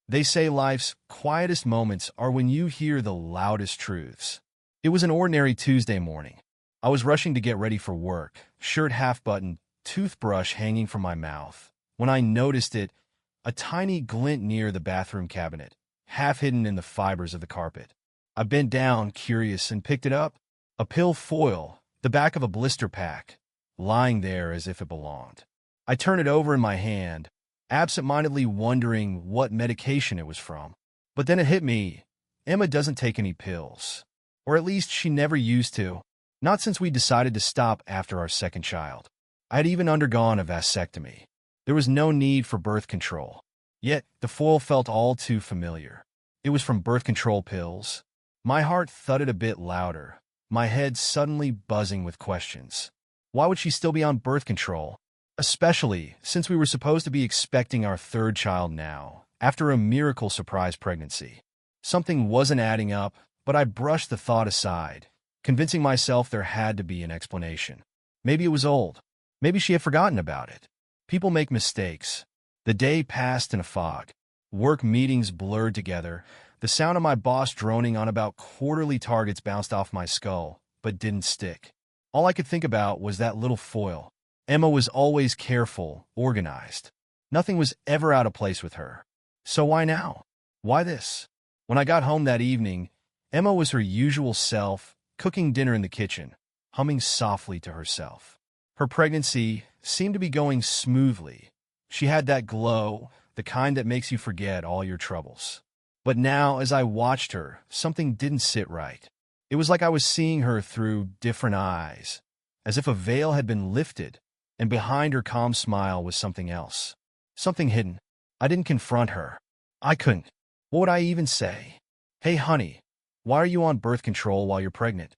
They say life's quietest moments are when you hear the loudest truths. It was an ordinary Tuesday morning. I was rushing to get ready for work, shirt half-buttoned, toothbrush hanging from my mouth, when I noticed it, a tiny glint near the bathroom cabinet, half hidden in the fibers of the carpet. I bent down, curious, and picked it up. A pill foil, the back of a blister pack, lying there as if it belonged. I turned it over in my hand, absent-mindedly wondering what medication it was from. But then it hit me. Emma doesn't take any pills. Or at least she never used to. Not since we decided to stop after our second child. I had even undergone a vasectomy. There was no need for birth control. Yet, the foil felt all too familiar. It was from birth control pills. My heart thudded a bit louder, my head suddenly buzzing with questions. Why would she still be on birth control? Especially since we were supposed to be expecting our third child now, after a miracle surprise pregnancy. Something wasn't adding up, but I brushed the thought aside, convincing myself there had to be an explanation. Maybe it was old. Maybe she had forgotten about it. People make mistakes. The day passed in a fog. Work meetings blurred together. The sound of my boss droning on about quarterly targets bounced off my skull, but didn't stick. All I could think about was that little foil. Emma was always careful, organized. Nothing was ever out of place with her. So why now? Why this? When I got home that evening, Emma was her usual self, cooking dinner in the kitchen, humming softly to herself. Her pregnancy seemed to be going smoothly. She had that glow, the kind that makes you forget all your troubles. But now, as I watched her, something didn't sit right. It was like I was seeing her through different eyes, as if a veil had been lifted, and behind her calm smile was something else. Something hidden. I didn't confront her. I couldn't. What would I even say? Hey, honey, why are you on birth control while you're pregnant?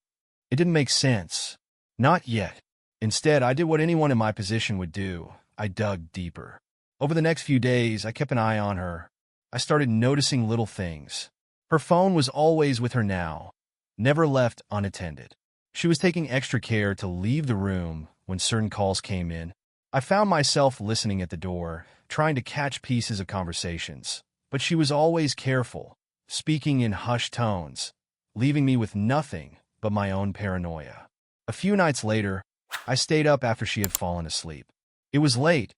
It didn't make sense. Not yet. Instead, I did what anyone in my position would do. I dug deeper. Over the next few days, I kept an eye on her. I started noticing little things. Her phone was always with her now, never left unattended. She was taking extra care to leave the room when certain calls came in. I found myself listening at the door, trying to catch pieces of conversations. But she was always careful, speaking in hushed tones, leaving me with nothing but my own paranoia. A few nights later, I stayed up after she had fallen asleep. It was late,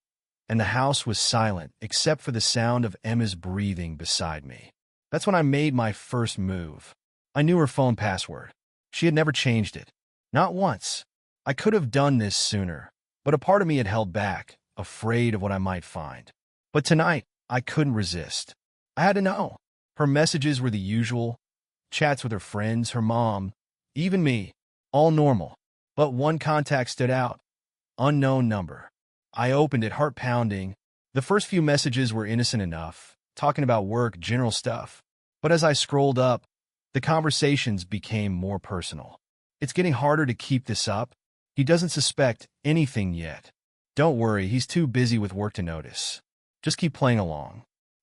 and the house was silent except for the sound of Emma's breathing beside me. That's when I made my first move. I knew her phone password. She had never changed it. Not once. I could have done this sooner, but a part of me had held back, afraid of what I might find. But tonight, I couldn't resist. I had to know. Her messages were the usual. Chats with her friends, her mom, even me. All normal. But one contact stood out. Unknown number. I opened it, heart pounding. The first few messages were innocent enough, talking about work, general stuff. But as I scrolled up, the conversations became more personal. It's getting harder to keep this up. He doesn't suspect anything yet. Don't worry, he's too busy with work to notice. Just keep playing along.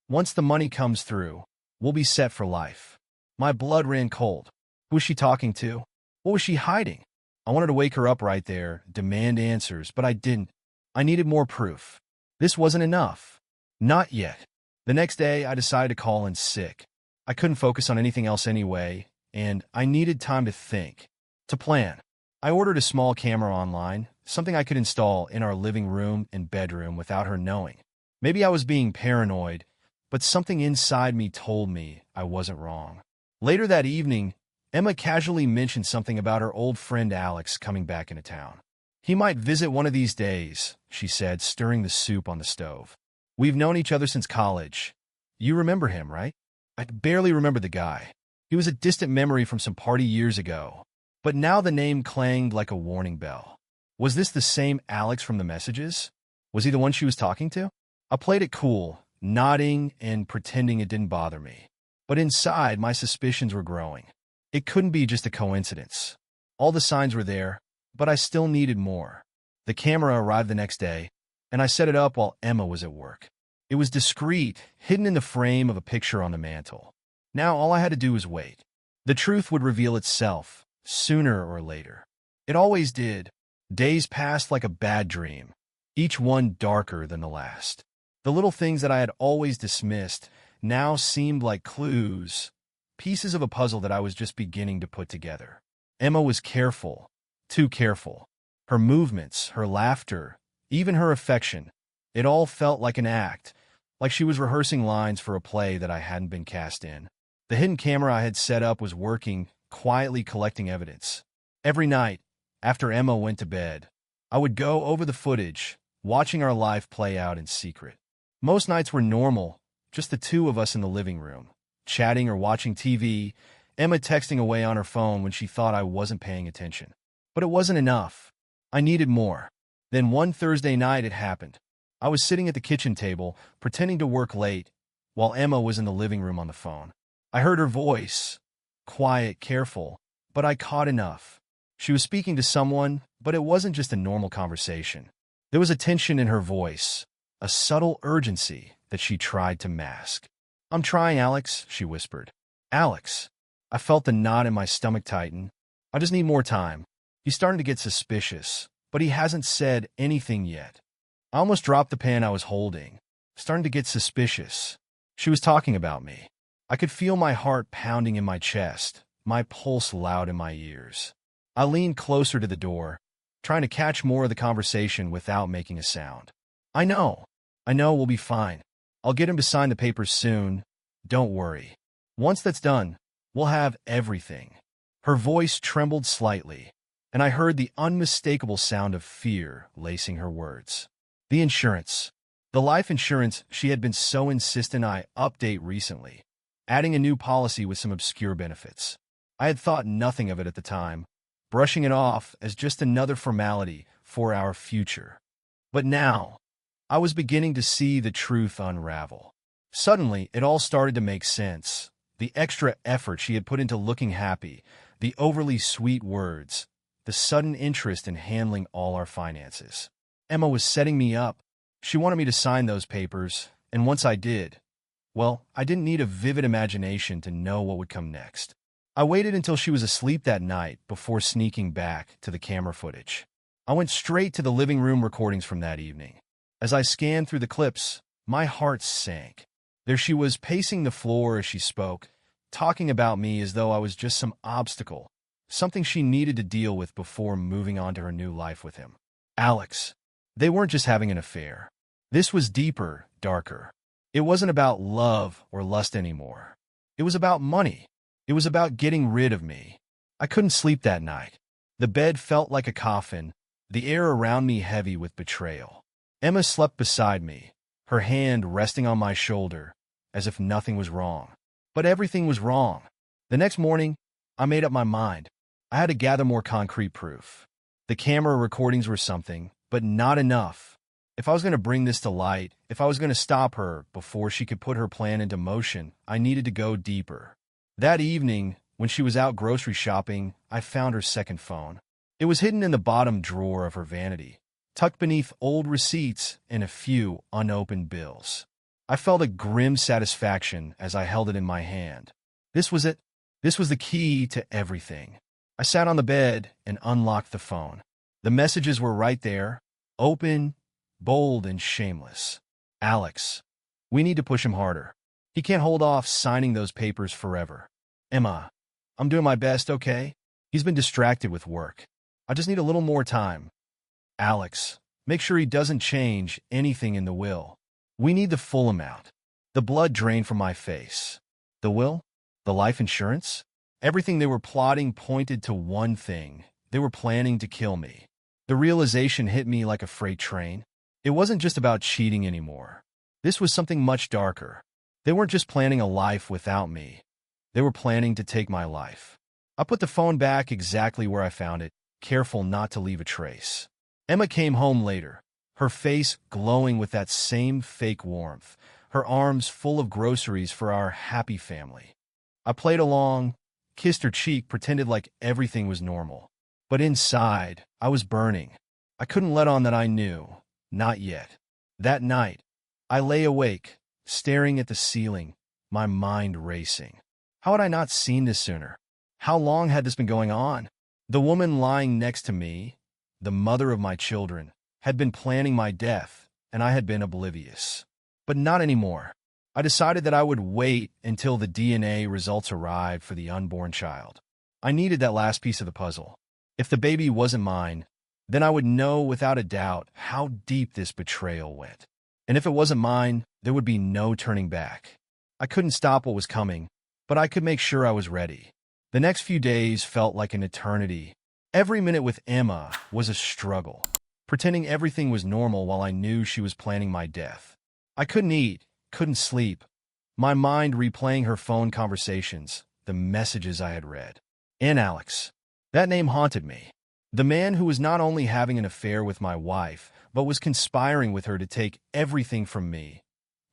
Once the money comes through, we'll be set for life. My blood ran cold. Who was she talking to? What was she hiding? I wanted to wake her up right there, demand answers, but I didn't. I needed more proof. This wasn't enough. Not yet. The next day, I decided to call in sick. I couldn't focus on anything else anyway, and I needed time to think, to plan. I ordered a small camera online, something I could install in our living room and bedroom without her knowing. Maybe I was being paranoid, but something inside me told me I wasn't wrong. Later that evening, Emma casually mentioned something about her old friend Alex coming back into town. He might visit one of these days, she said, stirring the soup on the stove. We've known each other since college. You remember him, right? I barely remember the guy. He was a distant memory from some party years ago. But now the name clanged like a warning bell. Was this the same Alex from the messages? Was he the one she was talking to? I played it cool, nodding and pretending it didn't bother me. But inside, my suspicions were growing. It couldn't be just a coincidence. All the signs were there, but I still needed more. The camera arrived the next day, and I set it up while Emma was at work. It was discreet, hidden in the frame of a picture on the mantel. Now all I had to do was wait. The truth would reveal itself, sooner or later. It always did. Days passed like a bad dream, each one darker than the last. The little things that I had always dismissed now seemed like clues, pieces of a puzzle that I was just beginning to put together. Emma was careful, too careful. Her movements, her laughter, even her affection, it all felt like an act, like she was rehearsing lines for a play that I hadn't been cast in. The hidden camera I had set up was working, quietly collecting evidence. Every night, after Emma went to bed, I would go over the footage, watching our life play out in secret. Most nights were normal, just the two of us in the living room, chatting or watching TV, Emma texting away on her phone when she thought I wasn't paying attention. But it wasn't enough. I needed more. Then one Thursday night it happened. I was sitting at the kitchen table, pretending to work late, while Emma was in the living room on the phone. I heard her voice, quiet, careful, but I caught enough. She was speaking to someone, but it wasn't just a normal conversation. There was a tension in her voice, a subtle urgency that she tried to mask. "I'm trying, Alex," she whispered. "Alex." I felt the knot in my stomach tighten. "I just need more time." He's starting to get suspicious, but he hasn't said anything yet. I almost dropped the pen I was holding, starting to get suspicious. She was talking about me. I could feel my heart pounding in my chest, my pulse loud in my ears. I leaned closer to the door, trying to catch more of the conversation without making a sound. I know we'll be fine. I'll get him to sign the papers soon. Don't worry. Once that's done, we'll have everything." Her voice trembled slightly, and I heard the unmistakable sound of fear lacing her words. The insurance. The life insurance she had been so insistent I update recently, adding a new policy with some obscure benefits. I had thought nothing of it at the time, brushing it off as just another formality for our future. But now, I was beginning to see the truth unravel. Suddenly, it all started to make sense. The extra effort she had put into looking happy, the overly sweet words, the sudden interest in handling all our finances. Emma was setting me up. She wanted me to sign those papers, and once I did, well, I didn't need a vivid imagination to know what would come next. I waited until she was asleep that night before sneaking back to the camera footage. I went straight to the living room recordings from that evening. As I scanned through the clips, my heart sank. There she was, pacing the floor as she spoke, talking about me as though I was just some obstacle, something she needed to deal with before moving on to her new life with him. Alex. They weren't just having an affair. This was deeper, darker. It wasn't about love or lust anymore. It was about money. It was about getting rid of me. I couldn't sleep that night. The bed felt like a coffin, the air around me heavy with betrayal. Emma slept beside me, her hand resting on my shoulder, as if nothing was wrong. But everything was wrong. The next morning, I made up my mind. I had to gather more concrete proof. The camera recordings were something, but not enough. If I was going to bring this to light, if I was going to stop her before she could put her plan into motion, I needed to go deeper. That evening, when she was out grocery shopping, I found her second phone. It was hidden in the bottom drawer of her vanity, tucked beneath old receipts and a few unopened bills. I felt a grim satisfaction as I held it in my hand. This was it. This was the key to everything. I sat on the bed and unlocked the phone. The messages were right there, open, bold, and shameless. "Alex, we need to push him harder. He can't hold off signing those papers forever. Emma, I'm doing my best, okay? He's been distracted with work. I just need a little more time. Alex, make sure he doesn't change anything in the will. We need the full amount." The blood drained from my face. The will? The life insurance? Everything they were plotting pointed to one thing. They were planning to kill me. The realization hit me like a freight train. It wasn't just about cheating anymore. This was something much darker. They weren't just planning a life without me. They were planning to take my life. I put the phone back exactly where I found it, careful not to leave a trace. Emma came home later, her face glowing with that same fake warmth, her arms full of groceries for our happy family. I played along, kissed her cheek, pretended like everything was normal. But inside, I was burning. I couldn't let on that I knew. Not yet. That night, I lay awake, staring at the ceiling, my mind racing. How had I not seen this sooner? How long had this been going on? The woman lying next to me, the mother of my children, had been planning my death, and I had been oblivious. But not anymore. I decided that I would wait until the DNA results arrived for the unborn child. I needed that last piece of the puzzle. If the baby wasn't mine, then I would know without a doubt how deep this betrayal went. And if it wasn't mine, there would be no turning back. I couldn't stop what was coming, but I could make sure I was ready. The next few days felt like an eternity. Every minute with Emma was a struggle, pretending everything was normal while I knew she was planning my death. I couldn't eat, couldn't sleep, my mind replaying her phone conversations, the messages I had read. And Alex. That name haunted me. The man who was not only having an affair with my wife, but was conspiring with her to take everything from me.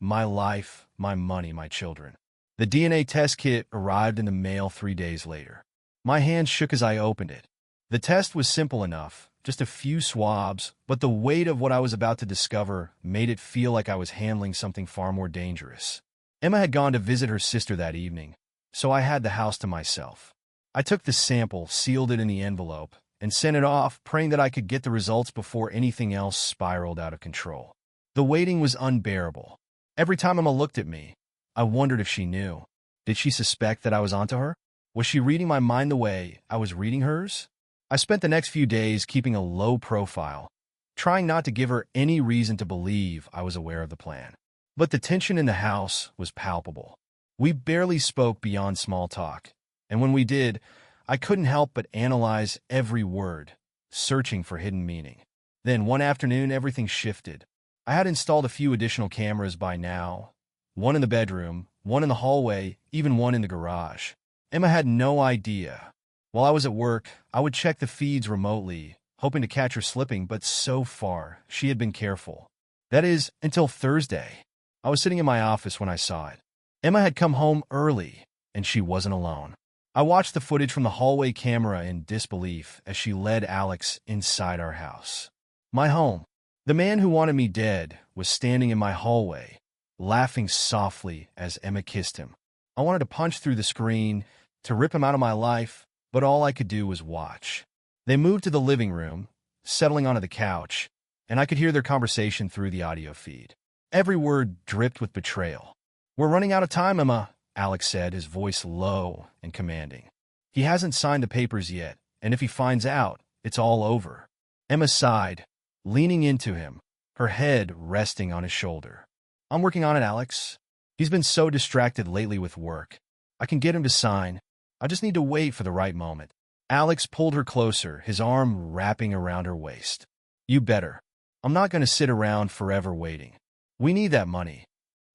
My life, my money, my children. The DNA test kit arrived in the mail 3 days later. My hands shook as I opened it. The test was simple enough, just a few swabs, but the weight of what I was about to discover made it feel like I was handling something far more dangerous. Emma had gone to visit her sister that evening, so I had the house to myself. I took the sample, sealed it in the envelope, and sent it off, praying that I could get the results before anything else spiraled out of control. The waiting was unbearable. Every time Emma looked at me, I wondered if she knew. Did she suspect that I was onto her? Was she reading my mind the way I was reading hers? I spent the next few days keeping a low profile, trying not to give her any reason to believe I was aware of the plan. But the tension in the house was palpable. We barely spoke beyond small talk, and when we did, I couldn't help but analyze every word, searching for hidden meaning. Then one afternoon, everything shifted. I had installed a few additional cameras by now, one in the bedroom, one in the hallway, even one in the garage. Emma had no idea. While I was at work, I would check the feeds remotely, hoping to catch her slipping, but so far, she had been careful. That is, until Thursday. I was sitting in my office when I saw it. Emma had come home early, and she wasn't alone. I watched the footage from the hallway camera in disbelief as she led Alex inside our house. My home. The man who wanted me dead was standing in my hallway, laughing softly as Emma kissed him. I wanted to punch through the screen, to rip him out of my life, but all I could do was watch. They moved to the living room, settling onto the couch, and I could hear their conversation through the audio feed. Every word dripped with betrayal. "We're running out of time, Emma," Alex said, his voice low and commanding. "He hasn't signed the papers yet, and if he finds out, it's all over." Emma sighed, leaning into him, her head resting on his shoulder. "I'm working on it, Alex. He's been so distracted lately with work. I can get him to sign. I just need to wait for the right moment." Alex pulled her closer, his arm wrapping around her waist. "You better. I'm not going to sit around forever waiting. We need that money."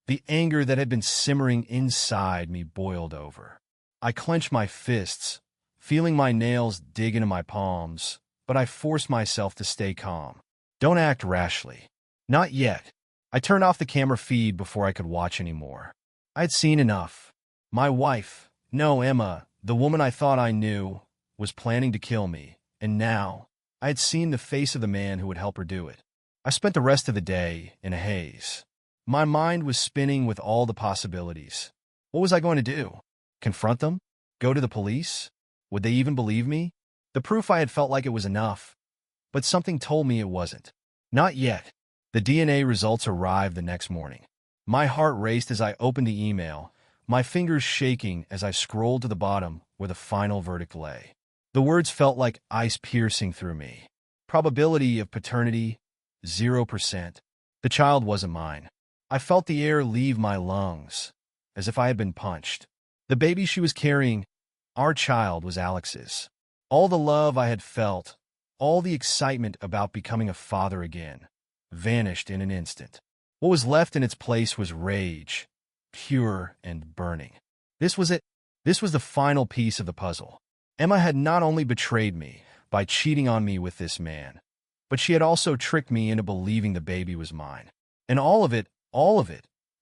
The anger that had been simmering inside me boiled over. I clenched my fists, feeling my nails dig into my palms, but I forced myself to stay calm. "Don't act rashly." "Not yet." I turned off the camera feed before I could watch anymore. I had seen enough. My wife, no, Emma, the woman I thought I knew, was planning to kill me, and now I had seen the face of the man who would help her do it. I spent the rest of the day in a haze. My mind was spinning with all the possibilities. What was I going to do? Confront them? Go to the police? Would they even believe me? The proof I had felt like it was enough, but something told me it wasn't. Not yet. The DNA results arrived the next morning. My heart raced as I opened the email, my fingers shaking as I scrolled to the bottom where the final verdict lay. The words felt like ice piercing through me. Probability of paternity, 0%. The child wasn't mine. I felt the air leave my lungs, as if I had been punched. The baby she was carrying, our child, was Alex's. All the love I had felt, all the excitement about becoming a father again, vanished in an instant. What was left in its place was rage, pure and burning. This was it. This was the final piece of the puzzle. Emma had not only betrayed me by cheating on me with this man, but she had also tricked me into believing the baby was mine. And all of it,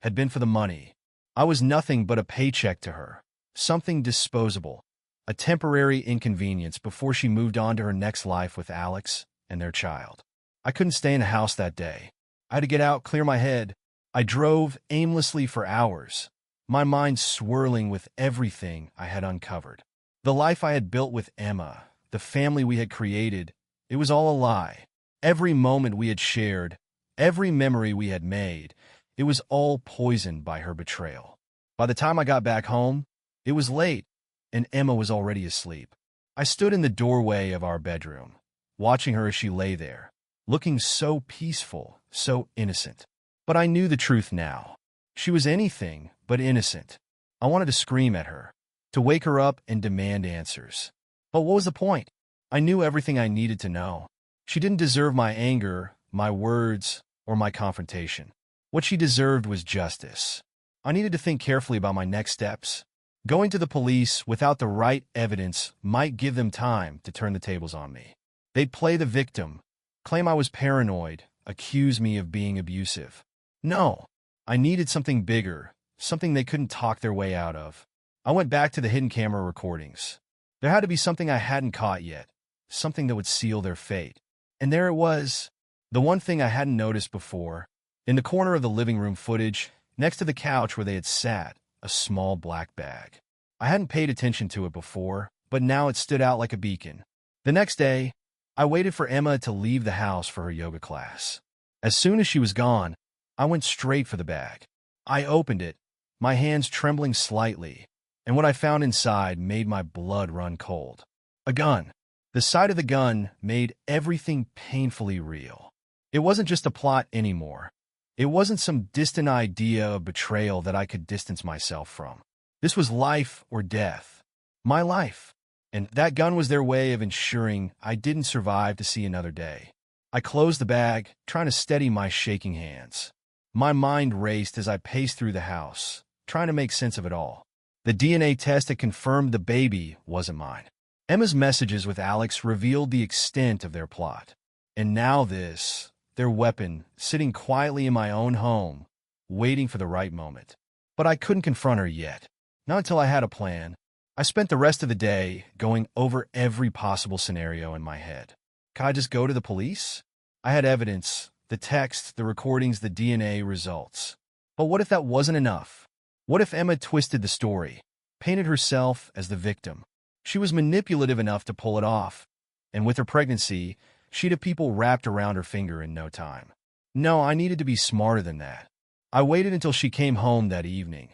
had been for the money. I was nothing but a paycheck to her, something disposable, a temporary inconvenience before she moved on to her next life with Alex and their child. I couldn't stay in the house that day. I had to get out, clear my head. I drove aimlessly for hours, my mind swirling with everything I had uncovered. The life I had built with Emma, the family we had created, it was all a lie. Every moment we had shared, every memory we had made, It was all poisoned by her betrayal. By the time I got back home, it was late, and Emma was already asleep. I stood in the doorway of our bedroom, watching her as she lay there, looking so peaceful, so innocent. But I knew the truth now. She was anything but innocent. I wanted to scream at her, to wake her up and demand answers. But what was the point? I knew everything I needed to know. She didn't deserve my anger, my words, or my confrontation. What she deserved was justice. I needed to think carefully about my next steps. Going to the police without the right evidence might give them time to turn the tables on me. They'd play the victim, claim I was paranoid, accuse me of being abusive. No, I needed something bigger, something they couldn't talk their way out of. I went back to the hidden camera recordings. There had to be something I hadn't caught yet, something that would seal their fate. And there it was, the one thing I hadn't noticed before. In the corner of the living room footage, next to the couch where they had sat, a small black bag. I hadn't paid attention to it before, but now it stood out like a beacon. The next day, I waited for Emma to leave the house for her yoga class. As soon as she was gone, I went straight for the bag. I opened it, my hands trembling slightly, and what I found inside made my blood run cold. A gun. The sight of the gun made everything painfully real. It wasn't just a plot anymore. It wasn't some distant idea of betrayal that I could distance myself from. This was life or death. My life. And that gun was their way of ensuring I didn't survive to see another day. I closed the bag, trying to steady my shaking hands. My mind raced as I paced through the house, trying to make sense of it all. The DNA test had confirmed the baby wasn't mine. Emma's messages with Alex revealed the extent of their plot. And now this, their weapon, sitting quietly in my own home, waiting for the right moment. But I couldn't confront her yet. Not until I had a plan. I spent the rest of the day going over every possible scenario in my head. Could I just go to the police? I had evidence, the text, the recordings, the DNA results. But what if that wasn't enough? What if Emma twisted the story, painted herself as the victim? She was manipulative enough to pull it off, and with her pregnancy, she'd have people wrapped around her finger in no time. No, I needed to be smarter than that. I waited until she came home that evening,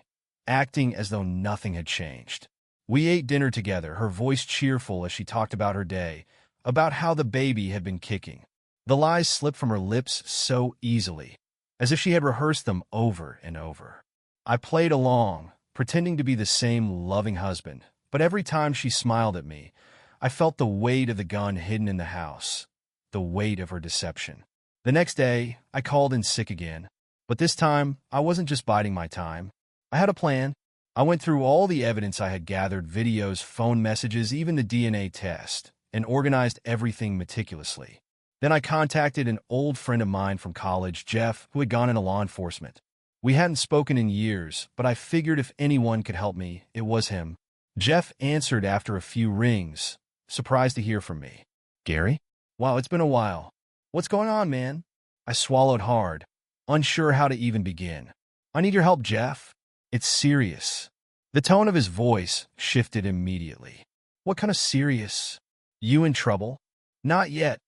acting as though nothing had changed. We ate dinner together, her voice cheerful as she talked about her day, about how the baby had been kicking. The lies slipped from her lips so easily, as if she had rehearsed them over and over. I played along, pretending to be the same loving husband, but every time she smiled at me, I felt the weight of the gun hidden in the house, the weight of her deception. The next day, I called in sick again, but this time, I wasn't just biding my time. I had a plan. I went through all the evidence I had gathered, videos, phone messages, even the DNA test, and organized everything meticulously. Then I contacted an old friend of mine from college, Jeff, who had gone into law enforcement. We hadn't spoken in years, but I figured if anyone could help me, it was him. Jeff answered after a few rings, surprised to hear from me. Gary? Wow, it's been a while. What's going on, man? I swallowed hard, unsure how to even begin. I need your help, Jeff. It's serious. The tone of his voice shifted immediately. What kind of serious? You in trouble? Not yet,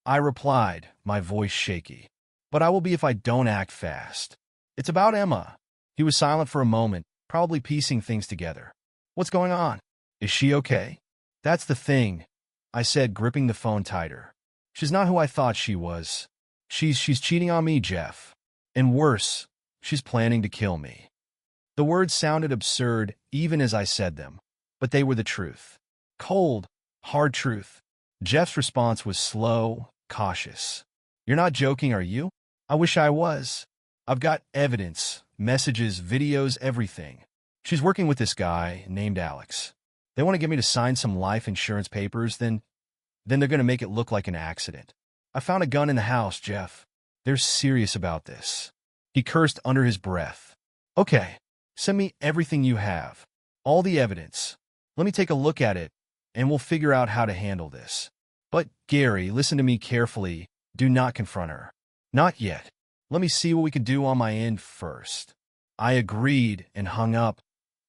I replied, my voice shaky. But I will be if I don't act fast. It's about Emma. He was silent for a moment, probably piecing things together. What's going on? Is she okay? That's the thing, I said, gripping the phone tighter. She's not who I thought she was. She's cheating on me, Jeff. And worse, she's planning to kill me. The words sounded absurd even as I said them, but they were the truth. Cold, hard truth. Jeff's response was slow, cautious. You're not joking, are you? I wish I was. I've got evidence, messages, videos, everything. She's working with this guy named Alex. They want to get me to sign some life insurance papers, then they're going to make it look like an accident. I found a gun in the house, Jeff. They're serious about this. He cursed under his breath. Okay, send me everything you have. All the evidence. Let me take a look at it, and we'll figure out how to handle this. But, Gary, listen to me carefully. Do not confront her. Not yet. Let me see what we can do on my end first. I agreed and hung up,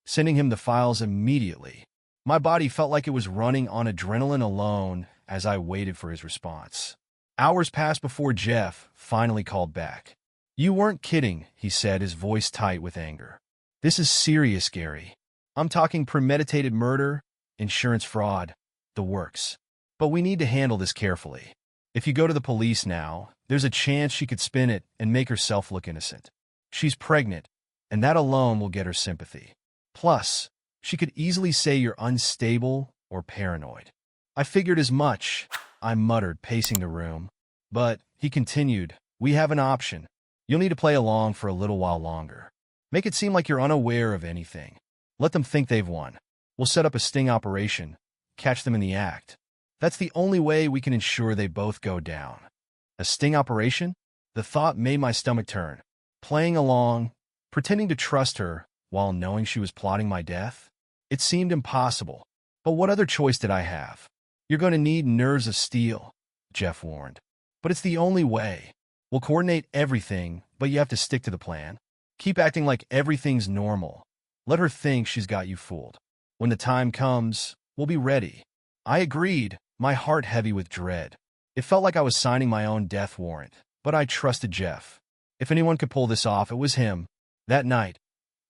sending him the files immediately. My body felt like it was running on adrenaline alone as I waited for his response. Hours passed before Jeff finally called back. You weren't kidding, he said, his voice tight with anger. This is serious, Gary. I'm talking premeditated murder, insurance fraud, the works. But we need to handle this carefully. If you go to the police now, there's a chance she could spin it and make herself look innocent. She's pregnant, and that alone will get her sympathy. Plus, she could easily say you're unstable or paranoid. I figured as much, I muttered, pacing the room. But, he continued, we have an option. You'll need to play along for a little while longer. Make it seem like you're unaware of anything. Let them think they've won. We'll set up a sting operation, catch them in the act. That's the only way we can ensure they both go down. A sting operation? The thought made my stomach turn. Playing along, pretending to trust her while knowing she was plotting my death? It seemed impossible. But what other choice did I have? You're going to need nerves of steel, Jeff warned. But it's the only way. We'll coordinate everything, but you have to stick to the plan. Keep acting like everything's normal. Let her think she's got you fooled. When the time comes, we'll be ready. I agreed, my heart heavy with dread. It felt like I was signing my own death warrant, but I trusted Jeff. If anyone could pull this off, it was him. That night,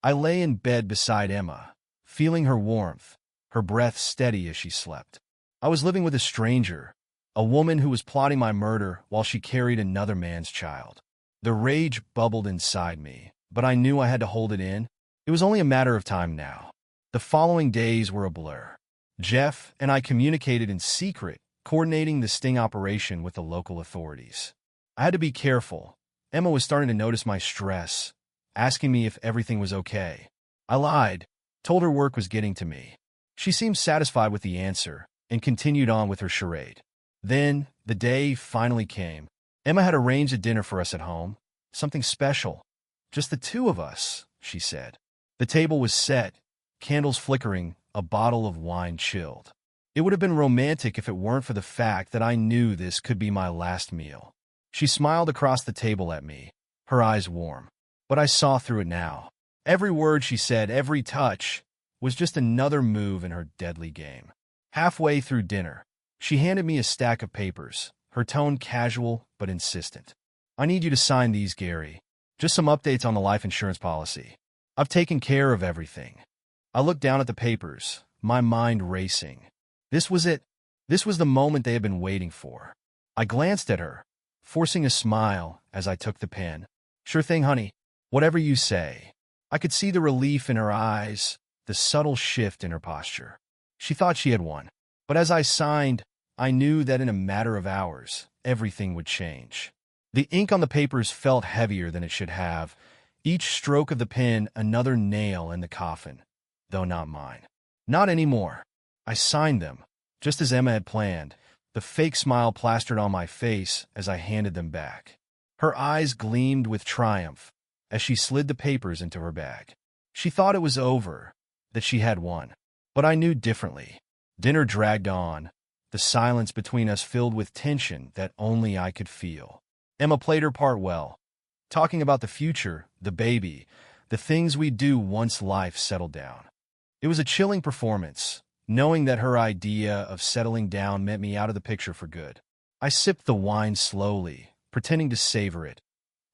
I lay in bed beside Emma, feeling her warmth, her breath steady as she slept. I was living with a stranger, a woman who was plotting my murder while she carried another man's child. The rage bubbled inside me, but I knew I had to hold it in. It was only a matter of time now. The following days were a blur. Jeff and I communicated in secret, coordinating the sting operation with the local authorities. I had to be careful. Emma was starting to notice my stress, asking me if everything was okay. I lied, told her work was getting to me. She seemed satisfied with the answer and continued on with her charade. Then, the day finally came. Emma had arranged a dinner for us at home, something special. Just the two of us, she said. The table was set, candles flickering, a bottle of wine chilled. It would have been romantic if it weren't for the fact that I knew this could be my last meal. She smiled across the table at me, her eyes warm. But I saw through it now. Every word she said, every touch, was just another move in her deadly game. Halfway through dinner, she handed me a stack of papers, her tone casual but insistent. I need you to sign these, Gary. Just some updates on the life insurance policy. I've taken care of everything. I looked down at the papers, my mind racing. This was it. This was the moment they had been waiting for. I glanced at her, forcing a smile as I took the pen. Sure thing, honey. Whatever you say. I could see the relief in her eyes, the subtle shift in her posture. She thought she had won. But as I signed, I knew that in a matter of hours, everything would change. The ink on the papers felt heavier than it should have, each stroke of the pen another nail in the coffin, though not mine. Not anymore. I signed them, just as Emma had planned, the fake smile plastered on my face as I handed them back. Her eyes gleamed with triumph as she slid the papers into her bag. She thought it was over, that she had won. But I knew differently. Dinner dragged on, the silence between us filled with tension that only I could feel. Emma played her part well, talking about the future, the baby, the things we'd do once life settled down. It was a chilling performance, knowing that her idea of settling down meant me out of the picture for good. I sipped the wine slowly, pretending to savor it,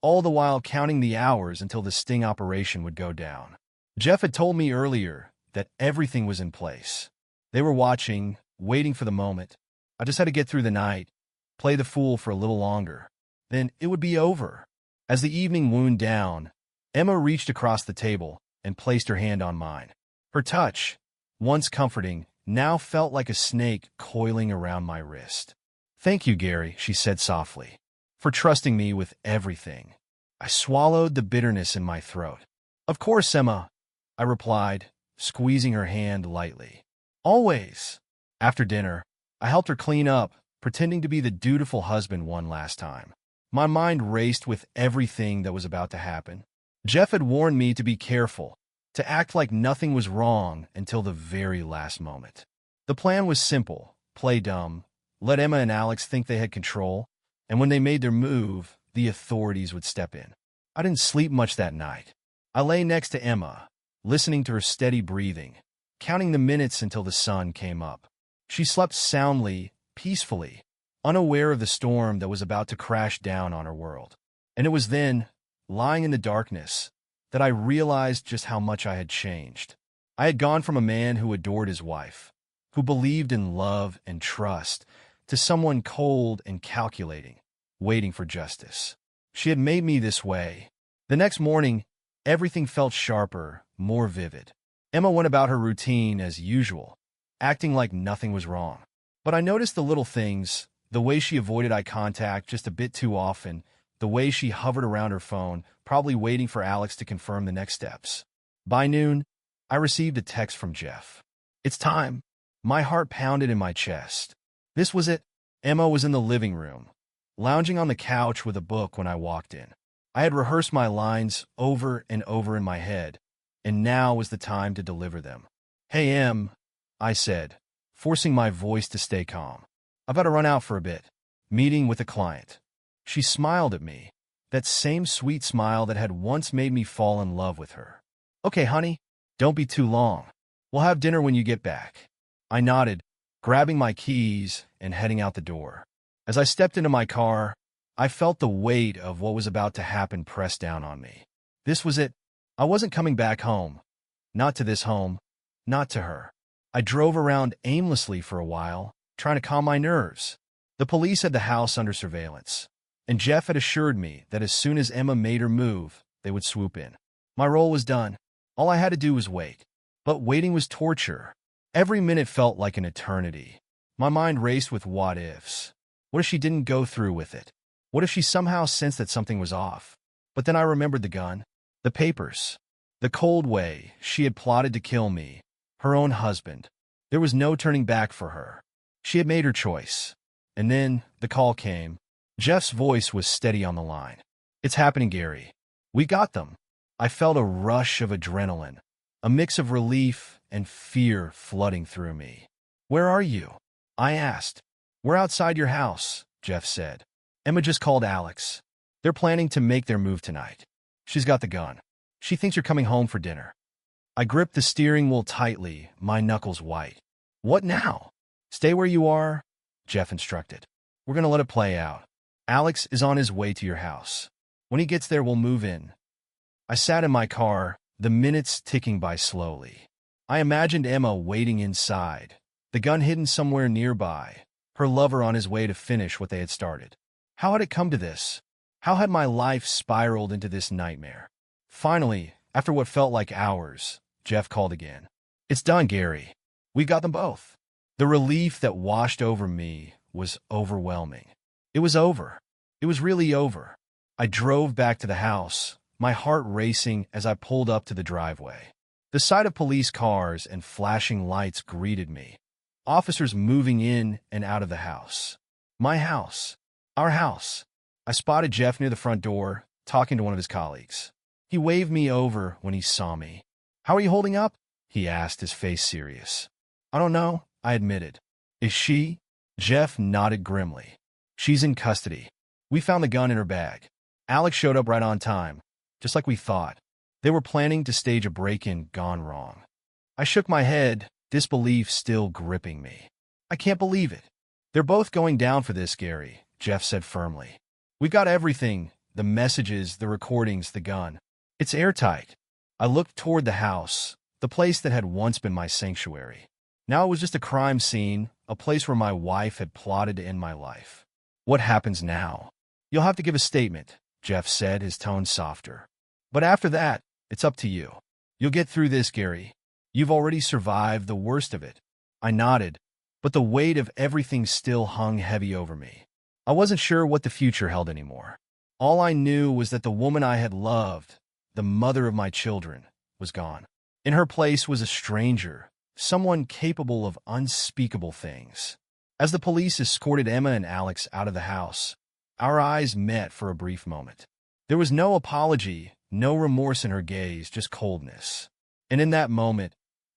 all the while counting the hours until the sting operation would go down. Jeff had told me earlier that everything was in place. They were watching, waiting for the moment. I just had to get through the night, play the fool for a little longer. Then it would be over. As the evening wound down, Emma reached across the table and placed her hand on mine. Her touch, once comforting, now felt like a snake coiling around my wrist. Thank you, Gary, she said softly, for trusting me with everything. I swallowed the bitterness in my throat. Of course, Emma, I replied, squeezing her hand lightly. Always. After dinner, I helped her clean up, pretending to be the dutiful husband one last time. My mind raced with everything that was about to happen. Jeff had warned me to be careful, to act like nothing was wrong until the very last moment. The plan was simple: play dumb, let Emma and Alex think they had control, and when they made their move, the authorities would step in. I didn't sleep much that night. I lay next to Emma, listening to her steady breathing, counting the minutes until the sun came up. She slept soundly, peacefully, unaware of the storm that was about to crash down on her world. And it was then, lying in the darkness, that I realized just how much I had changed. I had gone from a man who adored his wife, who believed in love and trust, to someone cold and calculating, waiting for justice. She had made me this way. The next morning, everything felt sharper, more vivid. Emma went about her routine as usual, acting like nothing was wrong. But I noticed the little things, the way she avoided eye contact just a bit too often, the way she hovered around her phone, probably waiting for Alex to confirm the next steps. By noon, I received a text from Jeff. "It's time." My heart pounded in my chest. This was it. Emma was in the living room, lounging on the couch with a book when I walked in. I had rehearsed my lines over and over in my head, and now was the time to deliver them. "Hey, Em," I said, forcing my voice to stay calm. "I've got to run out for a bit. Meeting with a client." She smiled at me, that same sweet smile that had once made me fall in love with her. "Okay, honey, don't be too long. We'll have dinner when you get back." I nodded, grabbing my keys and heading out the door. As I stepped into my car, I felt the weight of what was about to happen press down on me. This was it. I wasn't coming back home. Not to this home. Not to her. I drove around aimlessly for a while, trying to calm my nerves. The police had the house under surveillance, and Jeff had assured me that as soon as Emma made her move, they would swoop in. My role was done. All I had to do was wait. But waiting was torture. Every minute felt like an eternity. My mind raced with what-ifs. What if she didn't go through with it? What if she somehow sensed that something was off? But then I remembered the gun, the papers, the cold way she had plotted to kill me, her own husband. There was no turning back for her. She had made her choice. And then the call came. Jeff's voice was steady on the line. "It's happening, Gary. We got them." I felt a rush of adrenaline, a mix of relief and fear flooding through me. "Where are you?" I asked. "We're outside your house," Jeff said. "Emma just called Alex. They're planning to make their move tonight. She's got the gun. She thinks you're coming home for dinner." I gripped the steering wheel tightly, my knuckles white. "What now?" "Stay where you are," Jeff instructed. "We're going to let it play out. Alex is on his way to your house. When he gets there, we'll move in." I sat in my car, the minutes ticking by slowly. I imagined Emma waiting inside, the gun hidden somewhere nearby, her lover on his way to finish what they had started. How had it come to this? How had my life spiraled into this nightmare? Finally, after what felt like hours, Jeff called again. "It's done, Gary. We got them both." The relief that washed over me was overwhelming. It was over. It was really over. I drove back to the house, my heart racing as I pulled up to the driveway. The sight of police cars and flashing lights greeted me. Officers moving in and out of the house. My house. Our house. I spotted Jeff near the front door, talking to one of his colleagues. He waved me over when he saw me. "How are you holding up?" he asked, his face serious. "I don't know," I admitted. "Is she?" Jeff nodded grimly. "She's in custody. We found the gun in her bag. Alex showed up right on time, just like we thought. They were planning to stage a break-in gone wrong." I shook my head, disbelief still gripping me. "I can't believe it." "They're both going down for this, Gary," Jeff said firmly. "We've got everything, the messages, the recordings, the gun. It's airtight." I looked toward the house, the place that had once been my sanctuary. Now it was just a crime scene, a place where my wife had plotted to end my life. "What happens now?" "You'll have to give a statement," Jeff said, his tone softer. "But after that, it's up to you. You'll get through this, Gary. You've already survived the worst of it." I nodded, but the weight of everything still hung heavy over me. I wasn't sure what the future held anymore. All I knew was that the woman I had loved, the mother of my children, was gone. In her place was a stranger, someone capable of unspeakable things. As the police escorted Emma and Alex out of the house, our eyes met for a brief moment. There was no apology, no remorse in her gaze, just coldness. And in that moment,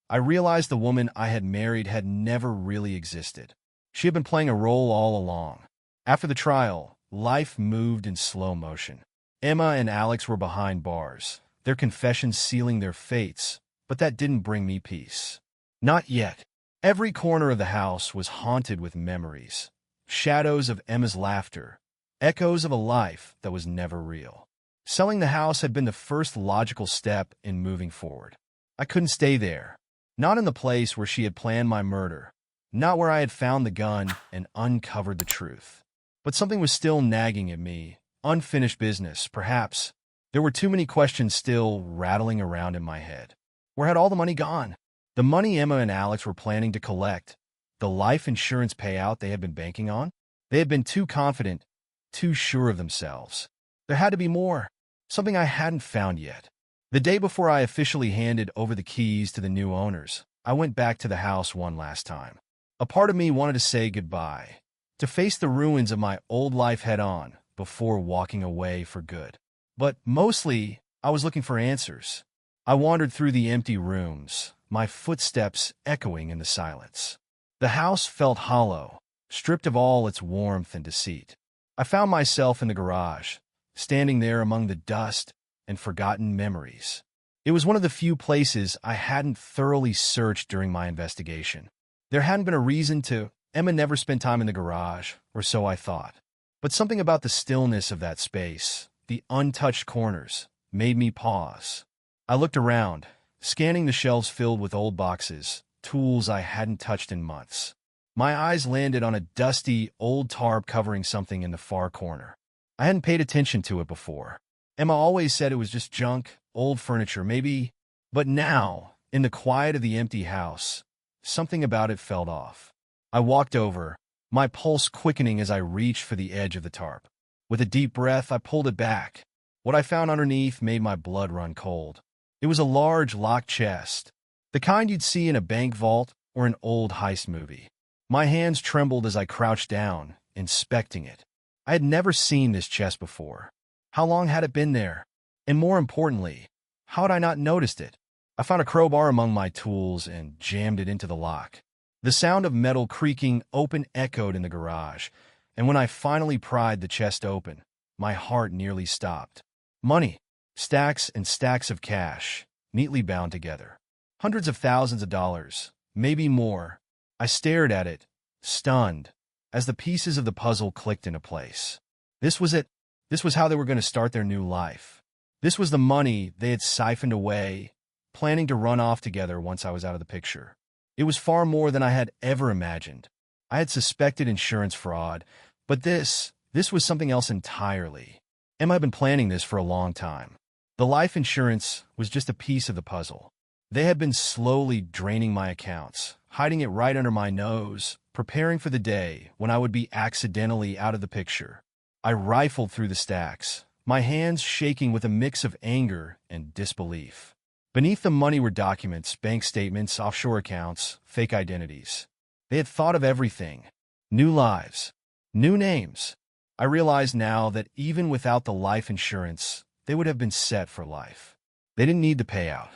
I realized the woman I had married had never really existed. She had been playing a role all along. After the trial, life moved in slow motion. Emma and Alex were behind bars, their confessions sealing their fates, but that didn't bring me peace. Not yet. Every corner of the house was haunted with memories, shadows of Emma's laughter, echoes of a life that was never real. Selling the house had been the first logical step in moving forward. I couldn't stay there. Not in the place where she had planned my murder. Not where I had found the gun and uncovered the truth. But something was still nagging at me. Unfinished business, perhaps. There were too many questions still rattling around in my head. Where had all the money gone? The money Emma and Alex were planning to collect. The life insurance payout they had been banking on? They had been too confident, too sure of themselves. There had to be more. Something I hadn't found yet. The day before I officially handed over the keys to the new owners, I went back to the house one last time. A part of me wanted to say goodbye, to face the ruins of my old life head-on before walking away for good. But mostly, I was looking for answers. I wandered through the empty rooms, my footsteps echoing in the silence. The house felt hollow, stripped of all its warmth and deceit. I found myself in the garage, standing there among the dust and forgotten memories. It was one of the few places I hadn't thoroughly searched during my investigation. There hadn't been a reason to. Emma never spent time in the garage, or so I thought. But something about the stillness of that space, the untouched corners, made me pause. I looked around, scanning the shelves filled with old boxes, tools I hadn't touched in months. My eyes landed on a dusty, old tarp covering something in the far corner. I hadn't paid attention to it before. Emma always said it was just junk, old furniture, maybe. But now, in the quiet of the empty house, something about it felt off. I walked over, my pulse quickening as I reached for the edge of the tarp. With a deep breath, I pulled it back. What I found underneath made my blood run cold. It was a large, locked chest, the kind you'd see in a bank vault or an old heist movie. My hands trembled as I crouched down, inspecting it. I had never seen this chest before. How long had it been there? And more importantly, how had I not noticed it? I found a crowbar among my tools and jammed it into the lock. The sound of metal creaking open echoed in the garage, and when I finally pried the chest open, my heart nearly stopped. Money, stacks and stacks of cash, neatly bound together. Hundreds of thousands of dollars, maybe more. I stared at it, stunned, as the pieces of the puzzle clicked into place. This was it. This was how they were going to start their new life. This was the money they had siphoned away, planning to run off together once I was out of the picture. It was far more than I had ever imagined. I had suspected insurance fraud, but this was something else entirely. Emma had been planning this for a long time. The life insurance was just a piece of the puzzle. They had been slowly draining my accounts, hiding it right under my nose, preparing for the day when I would be accidentally out of the picture. I rifled through the stacks, my hands shaking with a mix of anger and disbelief. Beneath the money were documents, bank statements, offshore accounts, fake identities. They had thought of everything. New lives, new names. I realized now that even without the life insurance, they would have been set for life. They didn't need the payout.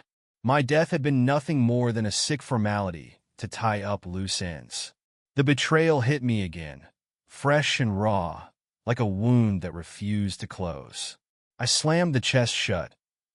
My death had been nothing more than a sick formality to tie up loose ends. The betrayal hit me again, fresh and raw, like a wound that refused to close. I slammed the chest shut,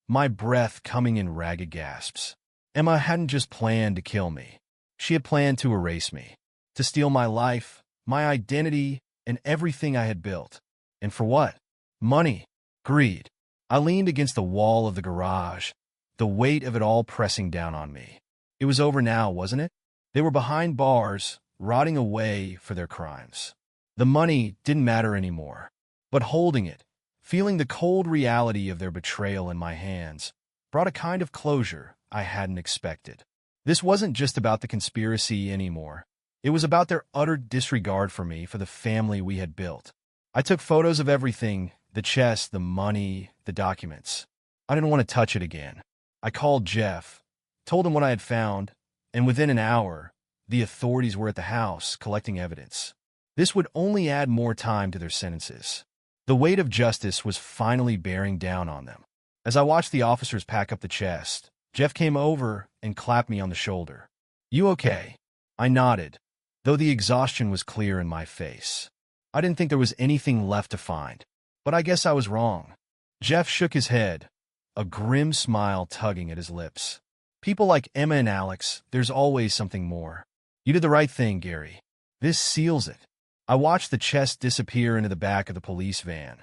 my breath coming in ragged gasps. Emma hadn't just planned to kill me. She had planned to erase me, to steal my life, my identity, and everything I had built. And for what? Money. Greed. I leaned against the wall of the garage, the weight of it all pressing down on me. It was over now, wasn't it? They were behind bars, rotting away for their crimes. The money didn't matter anymore. But holding it, feeling the cold reality of their betrayal in my hands, brought a kind of closure I hadn't expected. This wasn't just about the conspiracy anymore. It was about their utter disregard for me, for the family we had built. I took photos of everything, the chest, the money, the documents. I didn't want to touch it again. I called Jeff, told him what I had found, and within an hour, the authorities were at the house collecting evidence. This would only add more time to their sentences. The weight of justice was finally bearing down on them. As I watched the officers pack up the chest, Jeff came over and clapped me on the shoulder. "You okay?" I nodded, though the exhaustion was clear in my face. I didn't think there was anything left to find, but I guess I was wrong. Jeff shook his head, a grim smile tugging at his lips. "People like Emma and Alex, there's always something more. You did the right thing, Gary. This seals it." I watched the chest disappear into the back of the police van,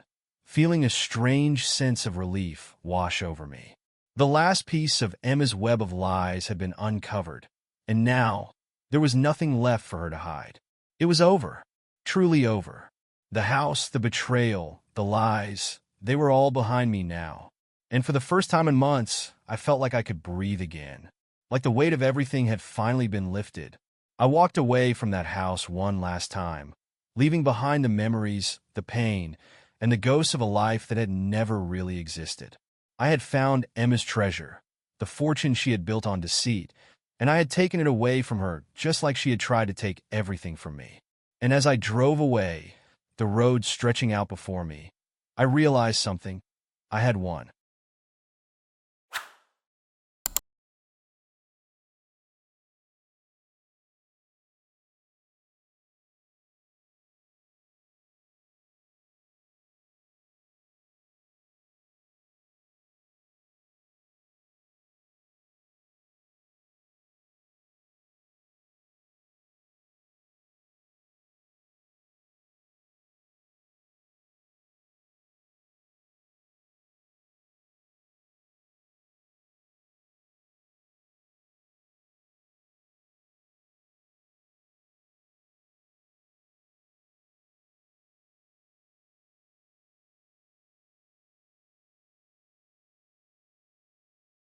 feeling a strange sense of relief wash over me. The last piece of Emma's web of lies had been uncovered, and now there was nothing left for her to hide. It was over, truly over. The house, the betrayal, the lies, they were all behind me now. And for the first time in months, I felt like I could breathe again, like the weight of everything had finally been lifted. I walked away from that house one last time, leaving behind the memories, the pain, and the ghosts of a life that had never really existed. I had found Emma's treasure, the fortune she had built on deceit, and I had taken it away from her just like she had tried to take everything from me. And as I drove away, the road stretching out before me, I realized something. I had won.